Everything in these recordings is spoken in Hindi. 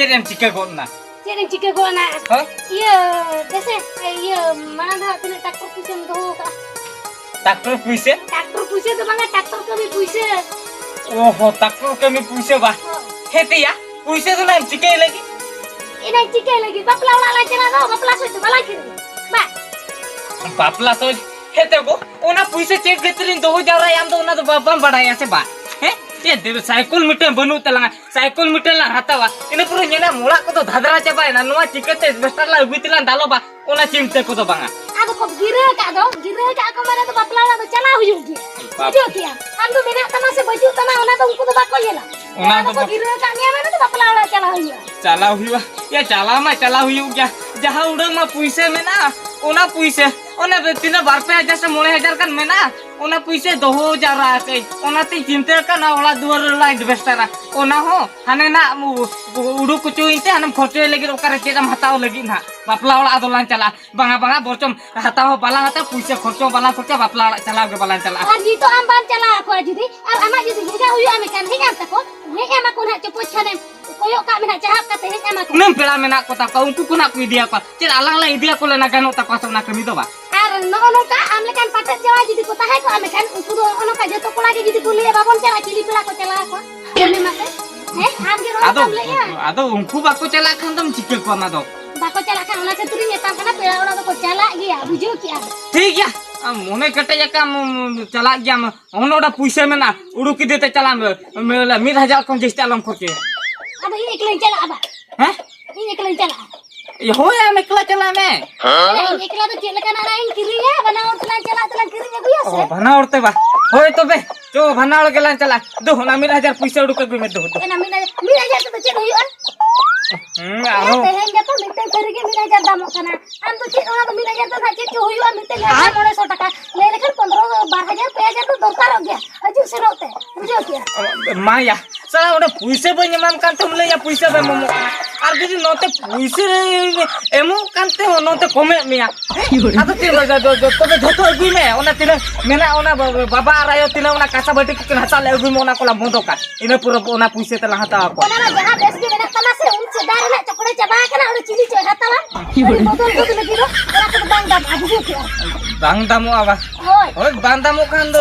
चेरेम चिका गोना चेरेम चिका गोना हां ये कैसे ये माना धा तिने ट्रैक्टर पुसे दो का ट्रैक्टर पुसे तो मांगा ट्रैक्टर का भी पुसे ओहो ट्रैक्टर का भी पुसे बा हेतिया पुसे तो ना चिके लगी इना चिके लगी बपला वाला चला दो बपला से वाला के बा बापला तो हेते को ओना पुसे चेक गेतलिन दो जारा याम तो ओना तो बाबम बडाया से बा हे ये देव साइकिल मिटे बनु तलंगा साइकिल मिटे ला हतावा इने पुरो नेना मोला को तो धादरा चबाय ना नोवा चिकते बेस्टर ला उबितला डालो बा ओना चिमते को तो बांगा अब को गिरे का को माने तो बपला वाला तो चला हुई होगी जो किया हम तो बिना तना से बजू तना ओना तो उनको तो बाको लेला ओना तो गिरे का ने माने तो बपला वाला चला हुई ये चला हुई क्या जहां उड़ंग मा पुइसे में ना ओना पुइसे ओना तीन बार पे हजार से 9000 kan mena ओना पुइसे 2000 रा के ओना ती चिंता का ओला दुवर ला इन्वेस्टर ओना हो हाने ना उडु कुचु इनते हानम खर्चे लगी ओकर चेदम हताव लगी ना बापला वाला आदोलान चला बांगा बोरचम हताव बाला हता पुइसे खर्चो बाला खर्चा बापला वाला चला के बालान चला और जी तो आम बान चला को जुदी अब आमा जुदी हेगा हुई आमे kan हेगा तको हेगा मा कोना चपो छने कोयो का मेना चाहत का हेगा मा को नम पेड़ा मेना को ता उनको कोना को इदिया को चेद आलांग ला इदिया को लेना गानो ता को सोना कमी दो बा आर नो का आमले kan पाटक जवा जुदी को ताहे को आमे kan उनको दो ओनो का जतो कोला के जुदी को ले बाबन चला चिली पेड़ा को चला को बोले माते हे आम के रो तम ले आदो उनको बाको चला खान तुम चिकल को ना दो बाको चला खान ओना के तुरी नेता kana पेड़ा ओना को चला गया बुझो क्या ठीक है मोने कटे या काम चला गया ओनोडा पुइसे में ना उडुकी देते चला मेला 1000 कम जस्ते आलम खोके अब ये एकले चला अब हैं ये एकले चला ये हो या मेकला चला में एकला तो चला kana नाइन किरी है बनाओ चला किरी है गुया से भना उड़ते बा होय तो बे जो भना उड़ गेला चला दो ना 1000 पुइसे उडुक गई में दो एना 1000 तो चेक होई आरो तेहेंगे तो मिटे करके 1000 दाम kana हम तो चेक ओना तो 1000 तो चेक होई मिटे 900 टका ले लेकर 15 12000 5000 तो दरकार हो गया अजू से रोते बुझो क्या माया साला ओडे पुइसे बन मान कान तुम ले या पुइसे बे ममो आर जदी नोते पुइसे एमु कानते हो नोते कमे मिया आतो तिन जो तबे धतो अगुई में ओना तिन मेना ओना बाबा आरायो तिन ओना कासा बटी किन हता ले अगुई में ओना कोला बोंदोका इने पूरा ओना पुइसे तला हता को ओना जहां देश के मेना तना से उनसे दारे ना चकड़े चबा kana ओना चिली चो हताला बोतल को लगी रो ओना को बांग दाम आजू क्या बांग दामो आवा होय बांग दामो खान दो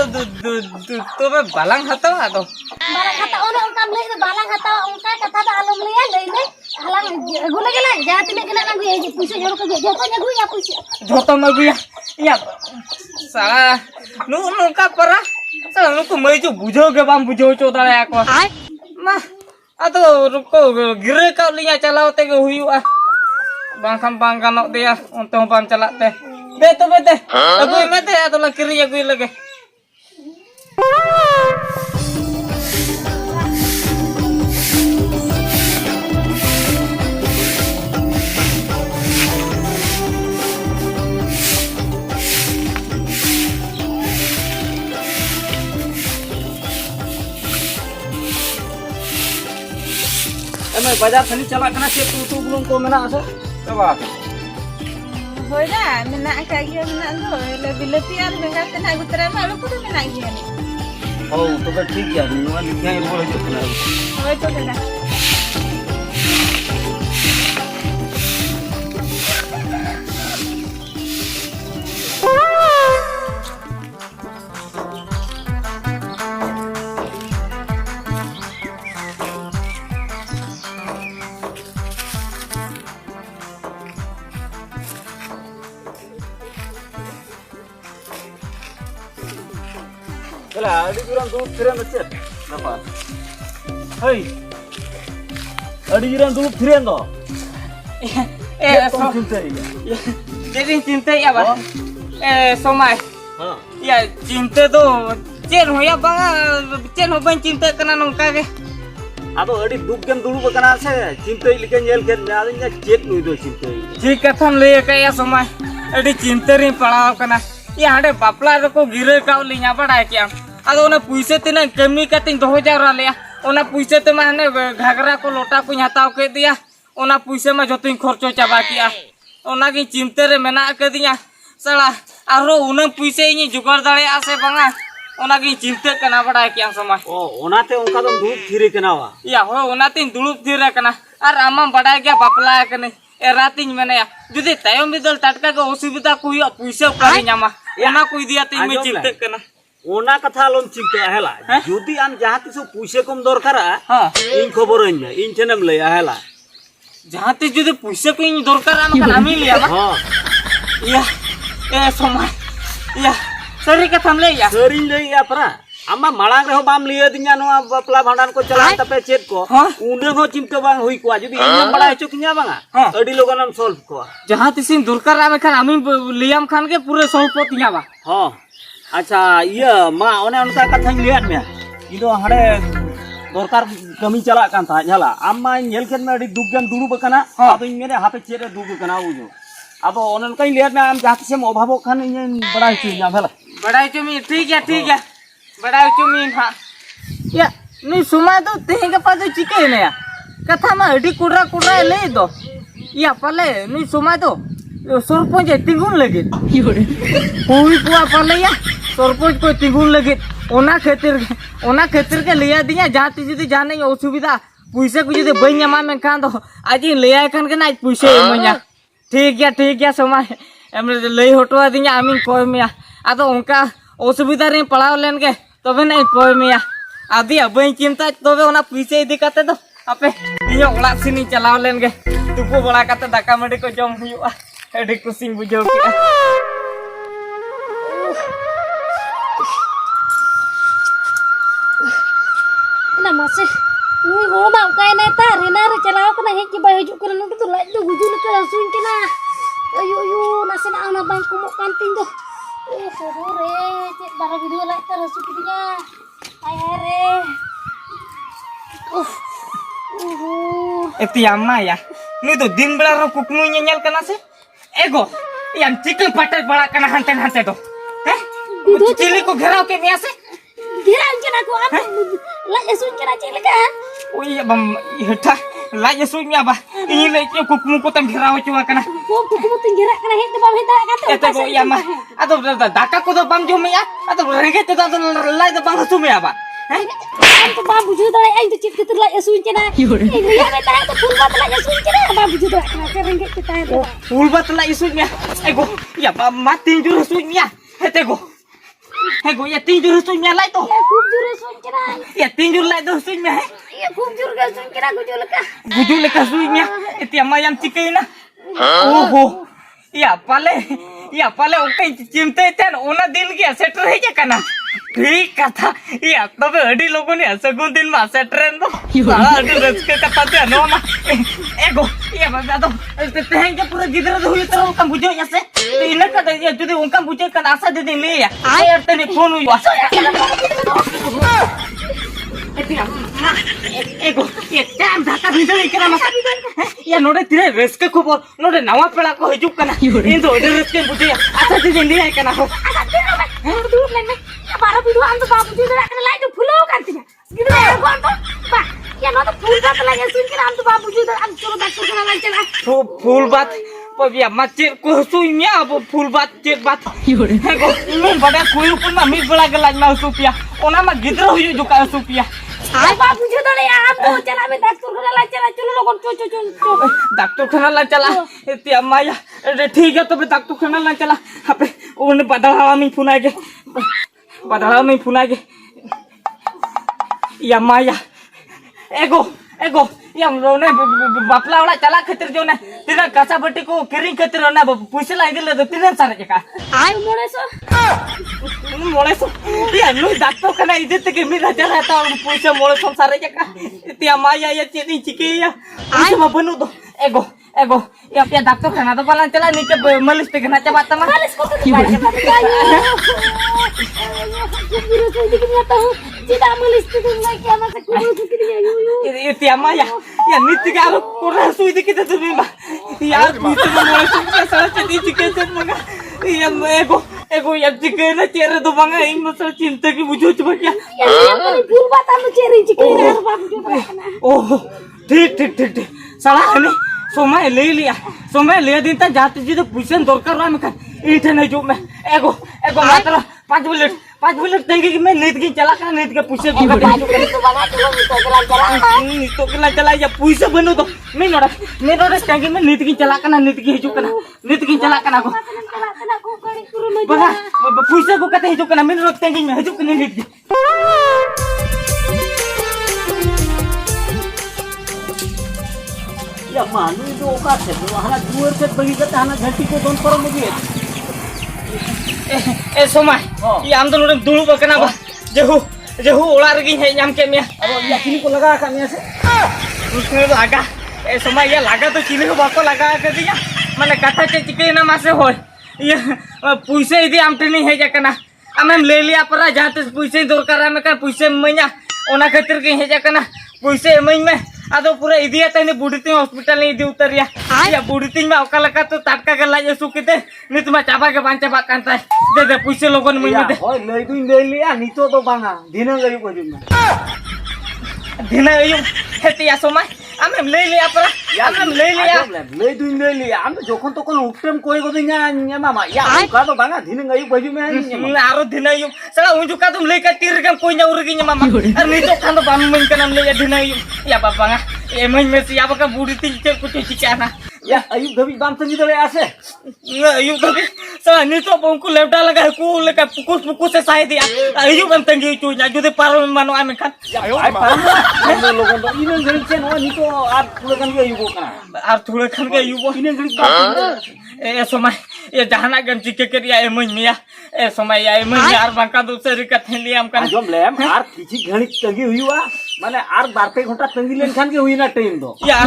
तबे बालांग हता आदो बालांग हता ओना उनका ले बालांग हता उनका कथा दा आलम ले ले हालांग गुले गेला जहां तिने गेला ना गुए पुइसे जोर को जोतो ने गुया पुइसे जोतो में गुया या साला नु का परा साला नु को मई जो बुझो के बाम बुझो चो दाया को ना आतो रुको गिरे का लिया चलावते के हुआ बांखम बांग गानो दिया उनते बाम चलाते दे तो बेते अगुई में दे तो लकरी अगुई लगे मैं बाजार खनी चला कना से तू बुलुंग को मेना आसो तबा होय ना मेना का गिया मेना दो ले बिलती आर बेंगा तना गुतरा में आलो को मेना गिया हो तो ठीक है नुआ लिखा बोल जो ना होय तो बेटा Kala, adi juran dulu firen do chet. Napa? Hei. Adi juran dulu firen do. So cinta ya. Jadi cinta ya, Ba. Somai. Haं. Ya, cinta do chen hoya banga, chen ho ban cinta kana nongka ge. Ado adi duggen dulu kana se cinta likan jel ke nyaanya chet nui do cinta. Thik kathan le ka ya somai. Adi cinta ri padaw kana. ये हाडे बापला को गिरे का लिया बड़ा क्या अद ओना पुइसे तिना कमी कतिन 2000 रा लिया ओना पुइसे ते माने घाघरा को लोटा को हताव के दिया ओना पुइसे में जतिन खर्चो चाबा किया ओना की चिंता रे मेना के दिया साला आरो उना पुइसे इ जुगाड़ दाड़े आसे बांगा ओना की चिंता कना बड़ा क्या समय ओ ओनाते उनका तो दुलुप थिरे कना वा या हो ओनाते दुलुप थिरे कना और आमा बड़ा गया बापला कने एरातिन मेने जुदि तायम बिदल टटका के असुविधा को हुआ पैसा काहे ᱧᱟᱢᱟ एना को दिया ते में चिंता करना ओना कथा लोन चिंता हेला जुदी आम जहां तिस पुइसे कम दरकारा हां इन खबरइन में इन चेनम ले हेला जहां ते जुदि पैसा को इन दरकार आम का नामी लिया हां या ए समय या सरी कथाम ले या सरी ले या परा आमा मांग रे बाम लिया दिया नोआ बापला भांडान को चला तपे चेत को उंडे हो चिंता बांग हुई को जुदी इन बड़ा हेचो किया बांगा अडी लोगनम सॉल्व को जहां तिसिन दरकार आम खान आमी लियाम खान के पूरे सॉल्व को तिया बा हां अच्छा ये मा ओने उनका कथा लियात में इदो हड़े दरकार कमी चला कान था झाला आमा नेल खेत में अडी दुगन दुड़ुब कना अब इन मेरे हाथे चेरे दुगु कना उजो अब ओनन कई लियात में आम जहां से अभाव खान इन बड़ा हिया भेला बड़ा चुमी ठीक है बड़ा चुमी हां या नहीं सुमा दो तेहे के पास चिके ने कथा मा अडी कुडरा ले दो या पले नहीं सुमा दो सरपंच तिगुन लगे हुई पुआ पले या सरपंच को तिगुन लगे ओना खातिर के लिया दिया जाती जुदी जाने असुविधा पैसा को जुदी बई ᱧᱟᱢᱟ में खान दो आज लिया खान के ना पैसा इमया ठीक है समय एम लई हटवा दिया आमी कोय में आदो उनका असुविधा रे पड़ाव लेन के तबे ना कोय में आदि बई चिंता तबे ओना पैसा इदी काते दो आपे इयो ओला सिनी चलाव लेन के तुपो बड़ा काते दाका मडी को जम हुआ एडी कुसिंग बुझो के ना मासे नुई होड़ मा उकाय ना ता रेना रे चलाव कना हे कि बाय हजू करे नुटु तो लाज दो गुजुल के सुन के ना अयो नासे ना ना बांग को मकान तिन दो ओ हो रे चेक बारा वीडियो लाग ता रसु किदिया आय हाय रे ओह ओहो एती अम्मा या नुई तो दिन बेला रो कुकनु ᱧᱮᱧᱮᱞ कना से एगो यान चिकन पटे बड़ा कना हंते दो हैं चिली को घेराव के मिया से गिरा इंजना को आप लाज सुन के ना चेक लगा ओय बम हेठा लाज सुन मिया बा इ ले के कुकनु को तम घेराव चुवा कना को कुकु तिन गिरा कना हे बा हे दा काते एते को या मा अदो दाका को दो बम जो मिया अदो रेगे ते दो लाज दो बम हसु मिया बा हैं हम तो बा बुझु दड़े आई तो चिक के लाज सुन के ना ए लिया में ता तो फुल बात लाज सुन के ना बा बुझु दड़े कना से रेंगे के ता तो फुल बात लाज सुन मिया एगो या बा मा तीन जुर सुन मिया हेते को एगो या तीन जुर सुन मिया लाई तो खूब जोरे सुन के ना या तीन जुर लाई दो सुन मिया है ये खूब जोर के सुन के ना गुजु लेका सुन मिया एती अम्मा याम चिके ना ओहो या पाले ओके चिंते तेन ओना दिन के सेटर हे कना ठीक कथा या तबे अडी लोगो ने सगुन दिन मा सेटरेन दो सारा अडी रस्के कथा ते नो मा एगो या बदा दो तेहें के पूरा गिदरा दो हुई तरह का बुझो यसे इने का दे जुदी उनका बुझे का आशा दे दिन ले या आय तने फोन हुई एगो ये टाइम धाका भितर इकरा मा या नोडे तिरे रस्के खबर नोडे नवा पेला को हिजु कना इन दो अडी रस्के बुझे आशा दे दिन ले कना हो दूर लेने बारा वीडियो हम तो बाबू जी रखने लाइट फुलो कांती है गिदरे कौन तो बा या नो तो फूल बात लगे सुन के हम तो बाबू जी हम चलो डॉक्टर के नाम चला तो फूल बात पबिया मचे को सुइया अब फूल बात चेक बात है को मैं बड़ा कोई ऊपर में मिल बड़ा के लाज में सुपिया ओना में गिदरो हुई जो का सुपिया हाय बाबू जी दड़े आप तो चला में डॉक्टर के नाम चला चलो लोगन चो डॉक्टर के नाम चला एती अम्मा या ठीक है तो डॉक्टर के नाम चला अपे ओने बदला में फोन आके बदला में फोन आके या माया एगो या रोने बापला वाला चला खतिर जो ने तिना कसा बट्टी को किरिंग खतिर ना पैसे लाई दिले तो तिना सारे का आय मोड़े सो या नु डॉक्टर कना इज्जत के मिला रहता और पैसे मोड़े सो सारे का तिया माया या चेदी चिके या आय म बनु दो एगो या पे डॉक्टर खाना तो पालन चला नीचे मलिश पे खाना चाहता मैं मालिश को तो सीधा मलिश पे मैं क्या मत को ये तिया माया या नित्य का कोरा सुई दिखे तो तुम्हें यार नीचे मोड़े सो सारा चेदी चिके से मगा या एगो या चिके ना चेहरे तो मंगा इन मसला चिंता की बुझो चुका क्या फूल बात हम चेहरे चिके ना बाबू जी ओह ठीक साला हने समय ले दिन ता जाते जी तो पैसा दरकार रहा मैं इठे नहीं जो मैं एगो मात्र 5 मिनट तंगी कि मैं नीत की चला का नीत के पूछे तो बना चलो तो चला तो केला चला या पूछे बनो तो मैं नोड़ा तंगी में नीत की चला का नीत की हिजु कना नीत की चला कना को चला को कड़ी कुरु बगा पूछे को कते हिजु कना मैं नोड़ा तंगी में हिजु कने नीत की या मानू itu oka se hana duar se bagi kata hana jati ko don param mugi ए सोमा ये आम तो नोड़े दुलु बकना बा जेहू ओला रगी है नाम के मिया abo ya kini ko laga ka me se उसने लगा ए सोमा ये लगा तो चिली को बाको लगा के दिया माने कथा चे चिके ना मासे हो ये पैसे इदी आमटे नहीं है जकना आमेम ले लिया परा जाते पैसे दरकार आमे का पैसे मइया ओना खातिर के है जकना पैसे मइ में आदो पूरा इदिया तने बुड़ती हॉस्पिटल नहीं इदी उतरिया या बुड़ती में ओका लगा तो टाटका के लाजे सुकिते नित में चाबा के बांचा बा कांता दे पैसे लोगन मइ में दे hoy lei duin lei liya nito to banga dina gari ko jumna दिन यो हेतिया सोमा आमेम ले लिया परा आमेम ले लिया lei duin lei liya am jokhon tokon uktem koi go dinya nya mama ya ka to banga dina gari ko jumna आरो दिन यो सला उंजु का तुम लेकर तीर के कोई ना उरगी nya mama अरे नहीं तो खान तो बाम मन का नाम ले या दिन यो या बाबा ए मन में से या बका बूढ़ी तीन के कुछ चिकाना ya ayu gabi bam tangi dole ase यो तो सला नहीं तो बंकु लेवटा लगा को लेकर पुकुस से साई दिया यो बम तंगी चु ना जुदे पारो में मानो आमे Khan ai param am logon to inen gari chen ho nito ar pura kan ge yugo kana आर थोड़े खान के युबो inen gari ए समय ये जहाना गन चिके करिया ए मन मिया ए समय या ए मन यार बंका दूसरे कथे लिया हम kan jom lem ar kichi ghani tangi huyua mane ar bar pe ghonta tangi len khan ge huina time do या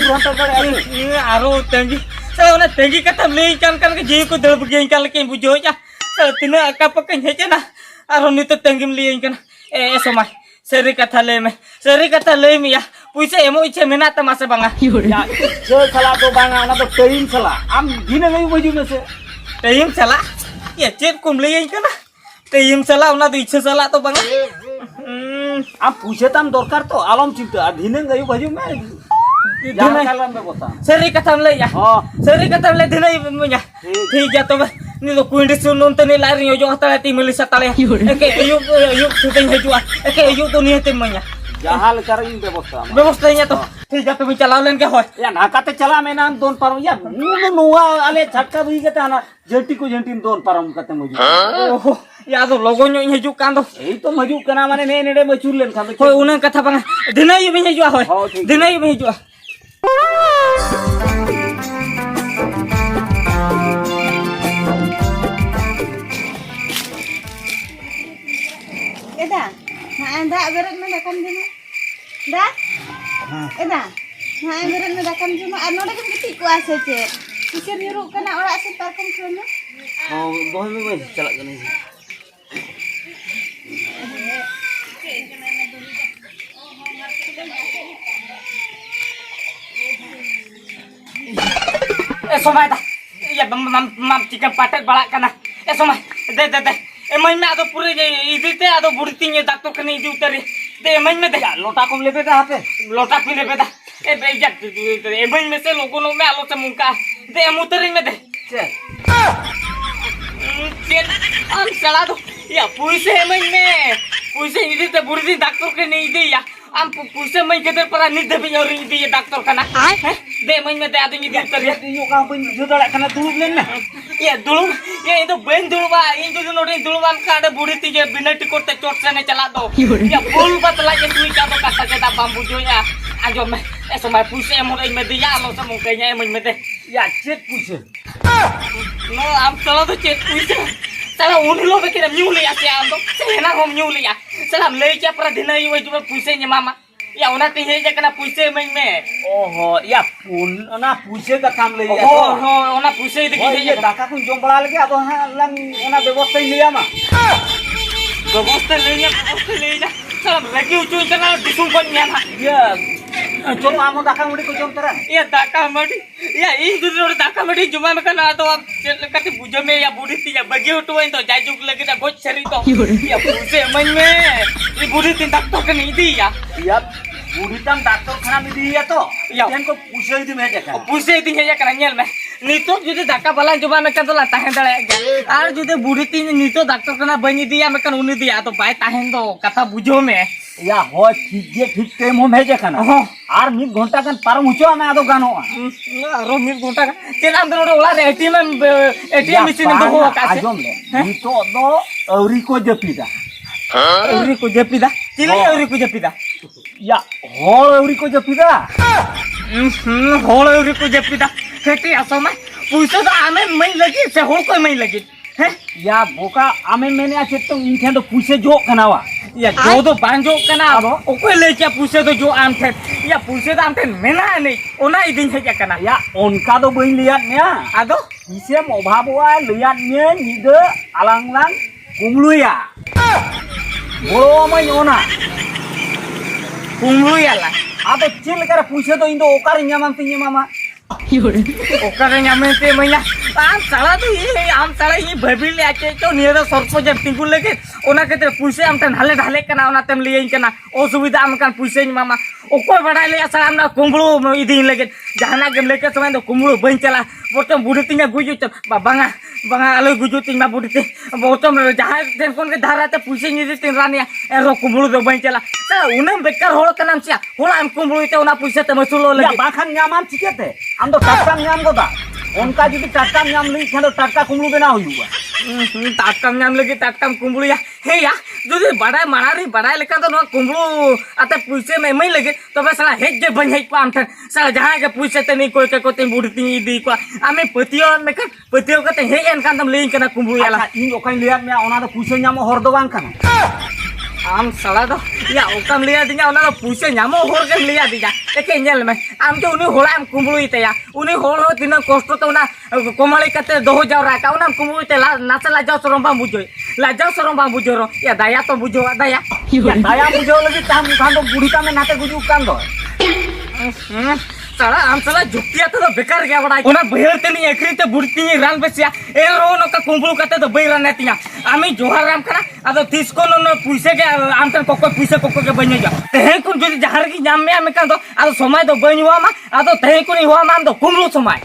ghonta gare ये आरो तंगी सर उन्हें तंगी कथा ले कान कान के जी को दब के काल के बुझो जा सर तिने अका पकन है ना आरो नि तो तंगी में लिए कन ए समय सरी कथा ले मिया पुइसे एमो इच्छे मेना तमासे बांगा ya je sala to banga na to time sala am dina ngai baju me se time चला ये चेप कुम ले कना टाइम चला उना तो इच्छे चला तो बांगा am puche tam dorkar to alom cinta dina ngai baju me dina kalam me bota सरी कथा ले या ha सरी कथा ले दिन मिया ठीक है तो ni lo kuinde sunun tani lari yo jo tala ti melisa tala ke yo tuting hejua ke yo to ni te manya jahal kar in bebosta व्यवस्था nya to ठीक है तुम चलाओ लेन के होय ya nakate chala me nan don param ya nu nuwa ale chhatka bhi gata na jeti ko jentin don param kate muju ओहो या तो लोगो nya हेजु कान तो ei to maju kana mane ne nede machur len khan होय उन कथा बंगा दिन यो भी हेजु होय दिन यो भी हेजु Eda, nah anda berat mendakan dulu. Dah? Eda, nah berat mendakan dulu. Anu dah kan ketik kuasa cek. Pikir nyuruh kena orang setar kan sana. oh boy me chala kani ए समय दा ये मम चिकन पाटे बड़ा कना ए समय दे ए मन में आदो पूरे इदी ते आदो बुड़ती ने डॉक्टर कने इदी उतरे दे मन में दे lota kom lebe da hape लोटा पी ले बेटा ए बे जा ए मन में से लोगों में आलो से मुंका दे मुतरे में दे चल हम चला दो या पैसे मन में पैसे इदी ते बुड़ती डॉक्टर कने इदी या हम पैसे मन के पर नि दे भी और इदी डॉक्टर कना दे मन में दे आदो इदी उतरे yo ka pun jodala kana dulub len na ये दुलु ये तो बेन दुलुबा इन जो नोटे दुलुबान काडे बुढ़ी जे बिना टिकट ते चोट से ने चला दो या फुल बतला के तुई का तो कटा के दा बाम्बू जो या आजो में ऐसो मैं पूछे मोरे में दिया लो से मुके nya मन में दे ya chet puche नो आप चलो तो चेक पूछे साला उन लोग के म्यूली आसे आम तो सेना हम म्यूली आ साला हम ले के पर दिन ये जो पूछे nya मामा या उना ते हे जकना पूछे मन में oho ya pun ona puche ka kam le ya हो हो उना पूछे दे oh ye daka kun jom bala lagi ado ha lang ona bebosta liya ma व्यवस्था ले जा साला लगी उचू करना दिसुम कोन nya ya jom amo daka mudi ko jom tara ये दाका मडी या इन दूसरे दाका मडी जुमा में करना तो अब कते बुझो में या बूढ़ी थी या बगे उठो तो जाजुक लगे ना गोच छरी तो या पूछे मन में ये बूढ़ी थी डॉक्टर के नहीं दी या ya budi tam doctor khana mi diya to Ya. yan ko puche di me dekha पूछे दी है या करनियल में नितो जुदे दाका बाला जमा मेकन तो ला ताहें दड़े गया आर जुदे बुढ़ी तीन नितो डॉक्टर कना बनी दिया मेकन उनी दिया तो बाय ताहें दो कथा बुझो में या हो ठीक टाइम हम हेजे कना आर 1 घंटा कन पारम हुचो में आदो गानो आरो 1 घंटा चेन अंदर ओला रे एटीएम मशीन दो हो का आजम ले नितो दो औरी को जपीदा चिले औरी को जपीदा या होल औरी को जपीदा होल औरी को जपीदा खेती असो में पुइसा तो आमे मई लगी से होल कोई मई लगी है या बोका आमे मैंने आ चेतो इनखे तो पुसे जो कनावा या जो तो बांजो कना ओको ले क्या पुसे तो जो आम थे या पुसे तो आम थे मेना नहीं ओना इदिन है क्या कना या उनका तो बइन लिया ने आदो इसे मोभाबवा लिया ने निदे आलांगलांग कुमलुया बोलो मई ओना कुमलु याला आदो चिल करे पुसे तो इंदो ओकार न्यामन तिnye मामा ओकर न्यामे ते मैया आम साला तो ये आम साला ये भबिल आके तो नियर सरपो जब तिंगुल लगे ओना के पुसे आम तन ढाले ढाले कना ओना तम लियन कना असुविधा आम कान पुसे मामा ओको बड़ा ले साला ना कुमड़ो इदिन लगे जहाना गेम लेके समय तो कुमड़ो बन चला बोतम बुढ़ी तिंगा गुजु बांगा बांगा आलो गुजु तिंगा बुढ़ी ते बोतम जहां तेन कोन के धारा ते पुसे नि तिन रानिया एरो कुमड़ो दो बन चला उनम बेकार होल कनाम सिया होला आम कुमड़ो ते ओना पुसे ते मसुलो लगे बाखान न्यामान चिकेते आम तो टाटका न्याम गोदा उनका जुदी टाटका न्याम लई खेलो टाटका कुमड़ो बेना हुआ टाटका न्याम लगे टाटका कुमड़ो या हे या जुदी बड़ा मानारी बड़ा लेका तो नो कुमड़ो आते पुसे में मई लगे तो बे साला हेज जे बन हेज को आम थे साला जहां के पुसे ते नहीं कोई के कोते बुढ़ती दी को आमे पतियो में का पतियो कते हे एन कान तम लेइन कना कुमड़ो याला इन ओकाइन लिया में ओना तो पुसे न्याम हर दो बांग कना आम साला दो या ओकम लिया दिया ओना पुसे न्यामो होर के लिया दिया देखे नेल में आम के उनी होला आम कुमड़ो इतेया उनी होल हो दिन कष्ट तो ना कोमली कते दो जाव राका ओना कुमड़ो इते नाचला जाव सरम बुझो लाजाव सरम बुझो रो या दया तो बुझो दया बुझो लगी काम खान तो बुढ़ी का में नाते गुजु कान दो साला आम साला झुकिया तो बेकार गया बड़ा ओना बहेर ते नहीं एकरी ते बुढ़ती रान बेसिया ए रो न का कुमड़ो कते तो बैला नेतिया आमी जोहार राम करा आदो 30 को न पुइसे के आम तन कोको पुइसे कोको के बने जा ते कुन जदी जहार की नाम में आमे का दो आदो समय तो बनिवा मा आदो ते कुन हुआ मान दो कुमड़ो समय